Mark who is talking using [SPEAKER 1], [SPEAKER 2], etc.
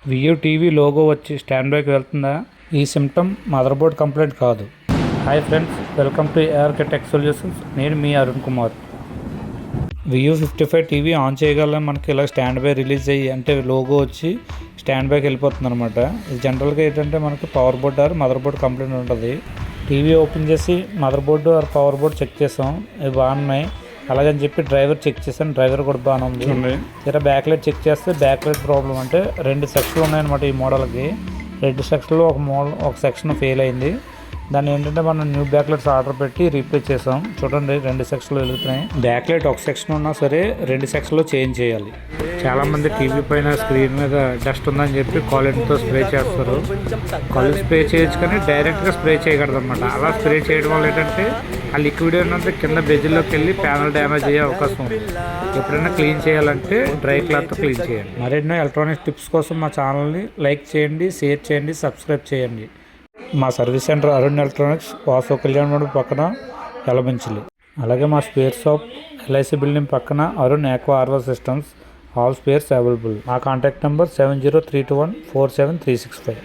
[SPEAKER 1] Veo TV logo వచ్చి స్టాండ్ బైకి వెళ్తుందా? ఈ సిమ్టమ్ మదర్ బోర్డ్ కంప్లైంట్ కాదు. Hi friends, welcome to ARK tech solutions. నేను మీ Arun Kumar. Vu 55 TV on చేయగల మనకి ఇలా స్టాండ్ బై రిలీజ్ అయ్యి అంటే లోగో వచ్చి స్టాండ్ బైకి వెళ్ళిపోతుంది అనమాట. ఇది జనరల్గా ఏంటంటే మనకి power board or mother board complaint ఉంటుంది. టీవీ ఓపెన్ చేసి mother board or power board check చేసాం, ఇవి బాగున్నాయి. అలాగని చెప్పి డ్రైవర్ చెక్ చేశాను, డ్రైవర్ కూడా బాగానే ఉంది. ఇలా బ్యాక్ లైట్ చెక్ చేస్తే బ్యాక్ లైట్ ప్రాబ్లం అంటే 2 సెక్షన్లు ఉన్నాయన్నమాట ఈ మోడల్కి. 2 సెక్షన్లో ఒక సెక్షన్ ఫెయిల్ అయింది. దాన్ని ఏంటంటే మనం న్యూ బ్యాక్ లైట్స్ ఆర్డర్ పెట్టి రీప్లేస్ చేసాం. చూడండి, 2 సెక్షన్లు వెళ్తున్నాయి. బ్యాక్ లైట్ ఒక సెక్షన్ ఉన్నా సరే 2 సెక్షన్లో చేంజ్ చేయాలి. చాలామంది టీవీ పైన స్క్రీన్ మీద డస్ట్ ఉందని చెప్పి కాలిన్తో స్ప్రే చేస్తారు. కాలిన్ స్ప్రే చేయొచ్చు కానీ డైరెక్ట్గా స్ప్రే చేయకూడదు అనమాట. అలా స్ప్రే చేయడం వల్ల ఏంటంటే ఆ లిక్విడ్ ఏంటంటే కింద బెజిల్లోకి వెళ్ళి ప్యానల్ డ్యామేజ్ అయ్యే అవకాశం ఉంది. ఎప్పుడైనా క్లీన్ చేయాలంటే డ్రై క్లాత్తో క్లీన్ చేయండి. మరెన్నో ఎలక్ట్రానిక్స్ టిప్స్ కోసం మా ఛానల్ని లైక్ చేయండి, షేర్ చేయండి, సబ్స్క్రైబ్ చేయండి. మా service centre Arun electronics, Vasu Kalyan మండపం పక్కన యలమంచిలి. అలాగే మా స్పేర్ షాప్ LIC బిల్డింగ్ పక్కన Arun aqua RO systems. All spares available. మా కాంటాక్ట్ నెంబర్ 7032147365.